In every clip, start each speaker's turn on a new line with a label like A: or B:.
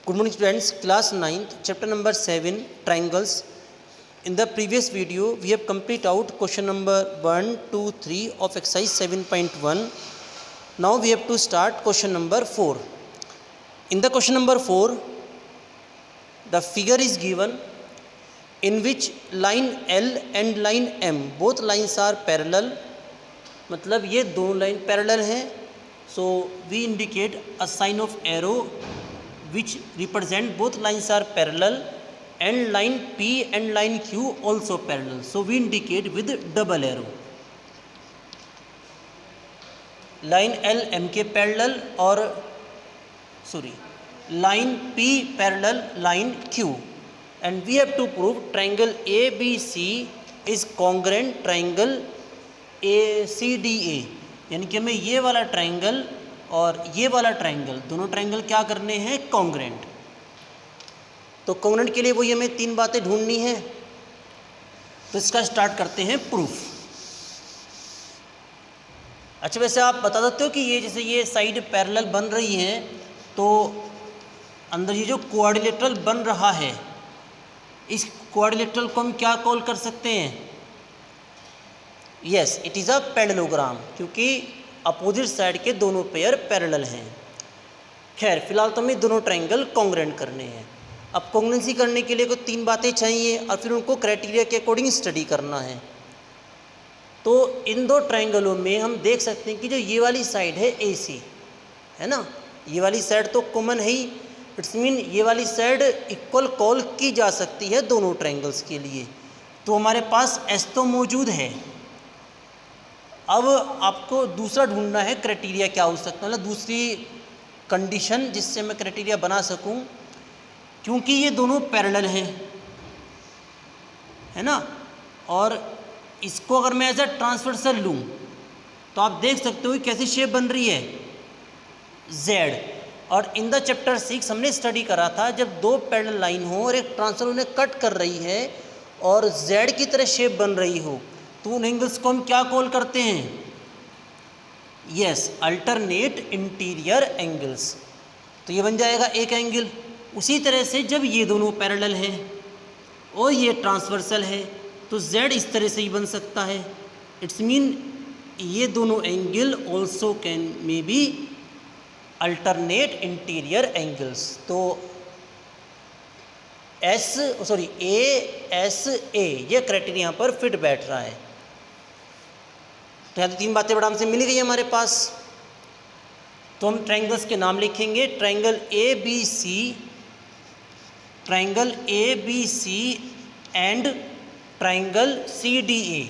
A: Good morning students, class 9th, chapter number 7, triangles. In the previous video, we have complete out question number 1, 2, 3 of exercise 7.1. Now we have to start question number 4. In the question number 4, the figure is given in which line L and line M, both lines are parallel. मतलब ये दोनों line parallel हैं. So we indicate a sign of arrow which represent both lines are parallel and line P and line Q also parallel. So we indicate with double arrow. Line L M के parallel और line P parallel line Q, and we have to prove triangle ABC is congruent triangle ACDA. यानी कि हमें ये वाला triangle और ये वाला ट्राइंगल, दोनों ट्राइंगल क्या करने हैं, कॉन्ग्रेंट. तो कॉन्ग्रेंट के लिए वही हमें तीन बातें ढूंढनी है. तो इसका स्टार्ट करते हैं प्रूफ. अच्छा, वैसे आप बता सकते हो कि ये जैसे ये साइड पैरेलल बन रही है तो अंदर ये जो क्वाड्रिलेटरल बन रहा है, इस क्वाड्रिलेटरल को हम क्या कॉल कर सकते हैं? Yes, it is a parallelogram, क्योंकि अपोजिट साइड के दोनों पेयर पैरेलल हैं. खैर, फिलहाल तो हमें दोनों ट्राइंगल कॉन्ग्रुएंट करने हैं. अब कॉन्ग्रुएंसी करने के लिए कोई तीन बातें चाहिए और फिर उनको क्राइटेरिया के अकॉर्डिंग स्टडी करना है. तो इन दो ट्राइंगलों में हम देख सकते हैं कि जो ये वाली साइड है AC है ना, ये वाली साइड तो कॉमन है ही. इट्स मीन ये वाली साइड इक्वल कॉल की जा सकती है दोनों ट्राइंगल्स के लिए. तो हमारे पास S तो मौजूद है. अब आपको दूसरा ढूंढना है क्राइटेरिया क्या हो सकता है, मतलब दूसरी कंडीशन जिससे मैं क्राइटेरिया बना सकूं, क्योंकि ये दोनों पैरेलल हैं, है ना. और इसको अगर मैं एज अ ट्रांसवर्सल लूँ तो आप देख सकते हो कैसी शेप बन रही है, Z. और इन द चैप्टर 6 हमने स्टडी करा था, जब दो पैरेलल लाइन हो और एक ट्रांसवर्सल उन्हें कट कर रही है और Z की तरह शेप बन रही हो, तो उन एंगल्स को हम क्या कॉल करते हैं? Yes, alternate interior angles. तो ये बन जाएगा एक एंगल. उसी तरह से जब ये दोनों पैरेलल हैं और ये ट्रांसवर्सल है तो Z इस तरह से ही बन सकता है. इट्स मीन ये दोनों angle also can may be alternate interior angles. तो ASA ये क्राइटेरिया यहाँ पर फिट बैठ रहा है. तो यहाँ तो तीन बातें बड़ा हमसे मिल गई हमारे पास. तो हम ट्राइंगल्स के नाम लिखेंगे. Triangle ABC and triangle CDA.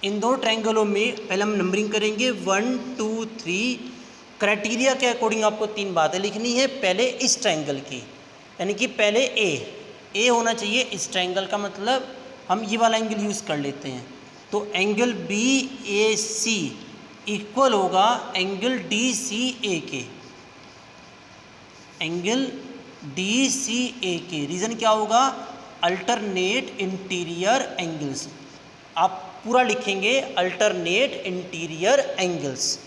A: इन दो ट्राइंगलों में पहले हम नंबरिंग करेंगे 1 2 3. क्राइटेरिया के अकॉर्डिंग आपको तीन बातें लिखनी है. पहले इस ट्राइंगल की, यानी कि पहले ए होना चाहिए इस ट्राइंगल का, मतलब हम ये वाला एंगल यूज़ कर लेते हैं. तो एंगल BAC इक्वल होगा एंगल DCA के. एंगल DCA के रीज़न क्या होगा? Alternate interior angles. आप पूरा लिखेंगे अल्टरनेट इंटीरियर एंगल्स.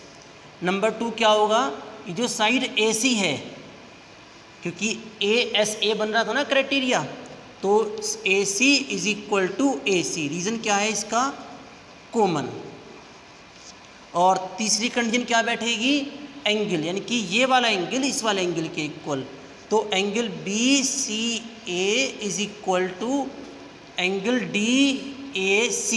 A: नंबर 2 क्या होगा? ये जो साइड AC है, क्योंकि ASA बन रहा था ना क्राइटेरिया, तो AC is equal to AC. Reason क्या है इसका? कॉमन. और तीसरी कंडीशन क्या बैठेगी? एंगल, यानी कि ये वाला एंगल इस वाले एंगल के इक्वल. तो angle BCA is equal to angle DAC.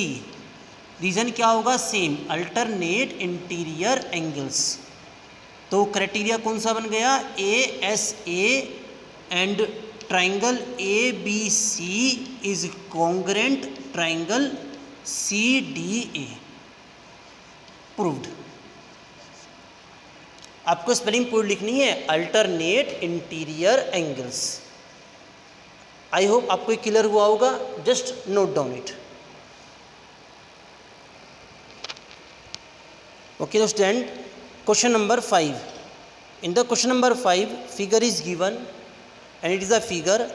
A: Reason क्या होगा? Same, alternate interior angles. तो क्राइटेरिया कौन सा बन गया? ASA and triangle ABC is congruent triangle CDA. Proved. आपको स्पेलिंग पूरी लिखनी है, alternate interior angles. I hope आपको क्लियर हुआ होगा. Just note down it. Okay तो student, question number 5. In the question number 5, figure is given and it is a figure.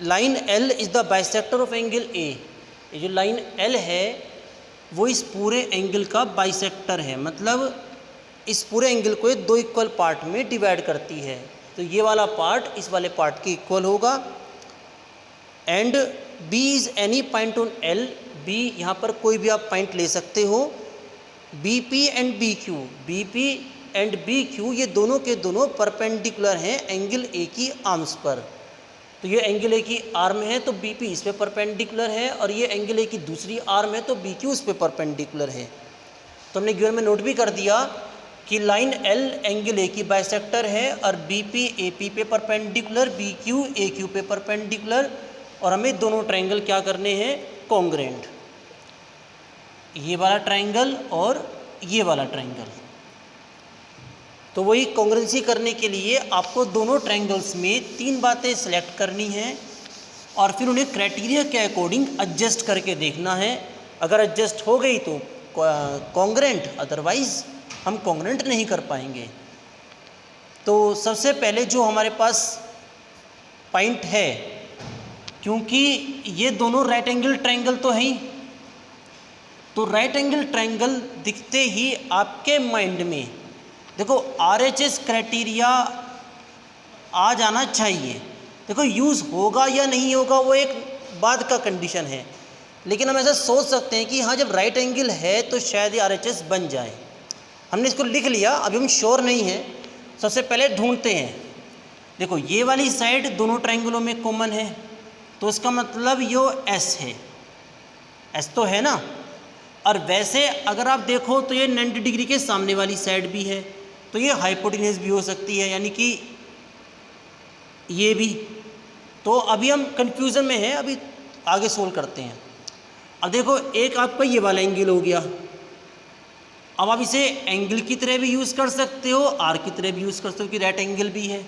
A: Line L is the bisector of angle A. ये जो line L है वो इस पूरे angle का bisector है. मतलब इस पूरे एंगल को ये दो इक्वल पार्ट में डिवाइड करती है। तो ये वाला पार्ट इस वाले पार्ट के इक्वल होगा। And B is any point on L, B यहाँ पर कोई भी आप पॉइंट ले सकते हो। BP and BQ, BP and BQ ये दोनों के दोनों परपेंडिकुलर हैं एंगल A की आर्म्स पर। तो ये एंगल A की आर्म है तो BP इस पे परपेंडिकुलर है, और ये एंगल A की दूसरी आर्म है तो BQ उस पे परपेंडिकुलर है। तो हमने गिवन में नोट भी कर दिया कि लाइन L एंगल A की बाइसेक्टर है और BP AP पे परपेंडिकुलर, BQ AQ पे परपेंडिकुलर, और हमें दोनों ट्रायंगल क्या करने हैं, कॉन्ग्रेंट। ये वाला ट्रायंगल और ये वाला ट्रायंगल। तो वही कॉन्ग्रेंसी करने के लिए आपको दोनों ट्रायंगल्स में 3 बातें सेलेक्ट करनी हैं और फिर उन्हें क्राइटेरिया के अकॉर्डिंग एडजस्ट करके देखना है। अगर एडजस्ट हो गई तो कॉन्ग्रेंट, अदरवाइज़ हम कॉन्ग्रेंट नहीं कर पाएंगे। तो सबसे पहले जो हमारे पास पॉइंट है, क्योंकि ये दोनों राइट एंगल ट्रायंगल तो हैं ही, तो राइट एंगल ट्रायंगल दिखते ही आपके माइंड में देखो RHS क्राइटेरिया आ जाना चाहिए। देखो यूज़ होगा या नहीं होगा वो एक बाद का कंडीशन है, लेकिन हम ऐसा सोच सकते हैं कि हाँ जब राइट एंगल है तो शायद ये RHS बन जाए। हमने इसको लिख लिया, अभी हम श्योर नहीं हैं। सबसे पहले ढूंढते हैं। देखो ये वाली साइड दोनों ट्रायंगलों में कॉमन है, तो इसका मतलब यो S है, S तो है ना। और वैसे अगर आप देखो तो ये 90 डिग्री के सामने वाली साइड भी है, तो ये हाइपोटेन्यूज भी हो सकती है, यानी कि ये भी। तो अभी हम कंफ्यूजन में हैं, अभी आगे सोल्व करते हैं। अब देखो एक आपका ये वाला एंगल हो गया, अब आप इसे एंगल की तरह भी यूज़ कर सकते हो, आर की तरह भी यूज़ कर सकते हो कि राइट एंगल भी है।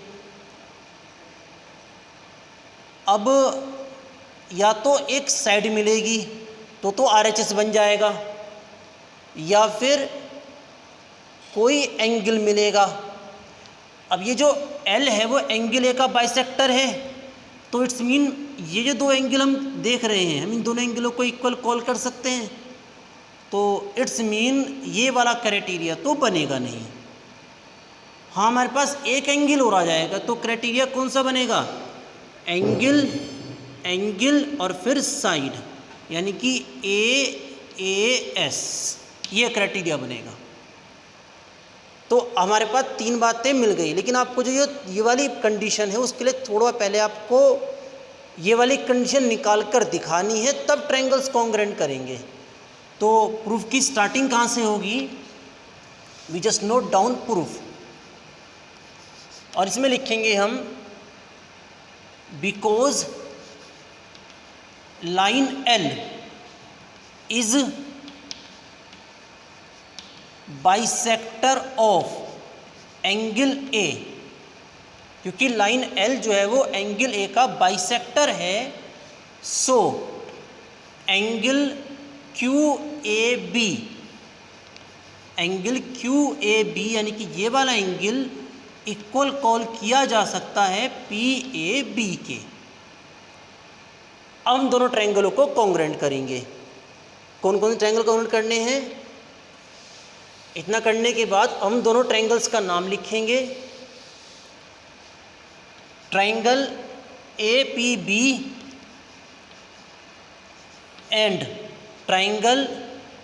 A: अब या तो एक साइड मिलेगी तो RHS बन जाएगा, या फिर कोई एंगल मिलेगा। अब ये जो L है वो एंगल A का बाइसेक्टर है, तो इट्स मीन ये जो दो एंगल हम देख रहे हैं, हम इन दोनों एंगलों को इक्वल कॉल कर सकते हैं। तो इट्स मीन ये वाला क्राइटेरिया तो बनेगा नहीं। हाँ हमारे पास एक एंगल और आ जाएगा, तो क्राइटेरिया कौन सा बनेगा, एंगल, एंगल और फिर साइड, यानी कि AAS, ये क्राइटेरिया बनेगा। तो हमारे पास 3 बातें मिल गई, लेकिन आपको जो ये वाली कंडीशन है उसके लिए थोड़ा पहले आपको ये वाली कंडीशन निकाल कर दिखानी है, तब ट्रायंगल्स कॉन्ग्रेंट करेंगे। तो प्रूफ की स्टार्टिंग कहाँ से होगी, we just note down proof, और इसमें लिखेंगे हम because line L is bisector of angle A, क्योंकि लाइन L जो है वो एंगल A का बाइसेक्टर है। So angle QAB, angle QAB यानी कि ये वाला एंगल इक्वल कॉल किया जा सकता है PAB के। अब हम दोनों ट्रायंगलों को कॉन्ग्रेंट करेंगे। कौन कौन से ट्रायंगल कॉन्ग्रेंट करने हैं, इतना करने के बाद हम दोनों ट्रायंगल्स का नाम लिखेंगे। ट्रायंगल APB एंड ट्रायंगल,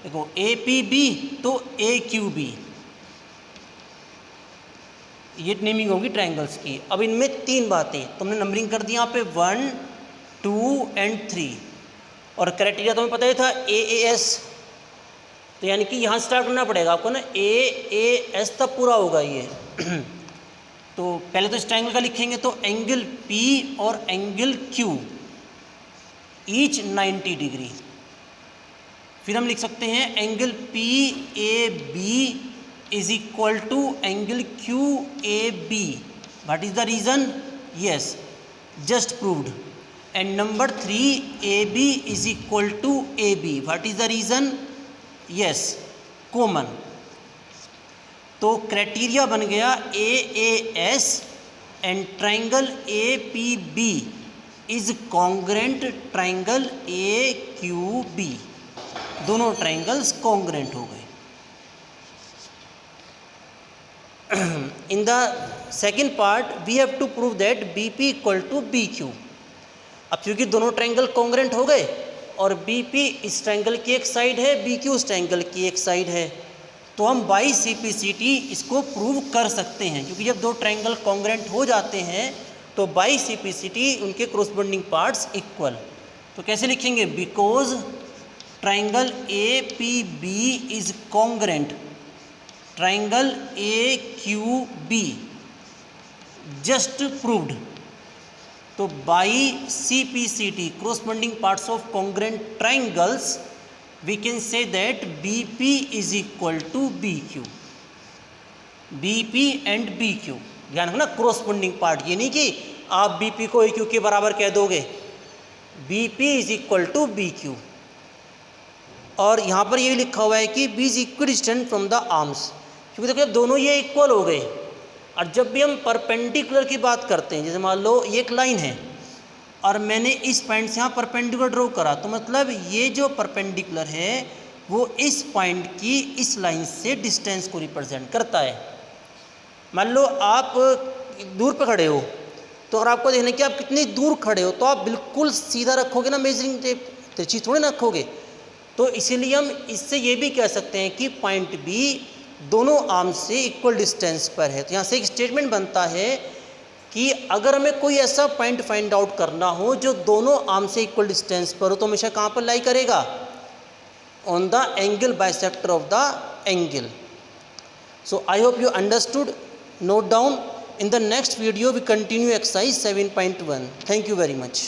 A: देखो APB तो AQB, ये नेमिंग होगी ट्रायंगल्स की। अब इनमें 3 बातें तुमने नंबरिंग कर दी यहाँ पे 1, 2 एंड 3, और क्राइटेरिया तुम्हें पता ही था AAS, तो यानी कि यहाँ स्टार्ट करना पड़ेगा आपको ना, AAS तब पूरा होगा ये। तो पहले तो इस ट्रायंगल का लिखेंगे, तो एंगल P और एंगल Q ईच 90 डिग्री। फिर हम लिख सकते हैं angle PAB is equal to angle QAB। What is the reason, yes just proved. And number 3 AB is equal to AB। What is the reason, yes common. तो criteria बन गया AAS and triangle APB is congruent triangle AQB। दोनों triangles congruent हो गए। in the second part we have to prove that BP equal to BQ। अब क्योंकि दोनों triangle congruent हो गए और BP इस ट्रायंगल की एक साइड है, BQ उस ट्रायंगल की एक साइड है, तो हम बाई CPCT इसको प्रूव कर सकते हैं। क्योंकि जब दो ट्रायंगल कॉन्ग्रेंट हो जाते हैं तो बाई CPCT उनके कोरस्पोंडिंग पार्ट्स इक्वल। तो कैसे लिखेंगे? Because triangle APB is congruent triangle AQB just proved. तो by CPCT corresponding parts of congruent triangles we can say that BP is equal to BQ। BP and BQ ध्यान रखना corresponding part, ये नहीं कि आप BP को AQ के बराबर कह दोगे। BP is equal to BQ और यहाँ पर ये लिखा हुआ है कि B is equidistant from the arms, क्योंकि देखो जब दोनों ये इक्वल हो गए और जब भी हम परपेंडिकुलर की बात करते हैं, जैसे मान लो ये एक लाइन है और मैंने इस पॉइंट से यहाँ परपेंडिकुलर ड्रॉ करा, तो मतलब ये जो परपेंडिकुलर है वो इस पॉइंट की इस लाइन से डिस्टेंस को रिप्रेजेंट करता है। मान लो आप दूर पे खड़े हो तो अगर आपको देखना कि आप कितनी दूर खड़े हो तो आप बिल्कुल सीधा रखोगे ना मेजरिंग टेप, तिरछी थोड़ी ना रखोगे। तो इसीलिए हम इससे ये भी कह सकते हैं कि पॉइंट बी दोनों आर्म से इक्वल डिस्टेंस पर है। तो यहाँ से एक स्टेटमेंट बनता है कि अगर हमें कोई ऐसा पॉइंट फाइंड आउट करना हो जो दोनों आर्म से इक्वल डिस्टेंस पर हो तो हमेशा कहाँ पर लाई करेगा? On the angle bisector of the angle. So I hope you understood, note down. In the next video we continue exercise 7.1. Thank you very much.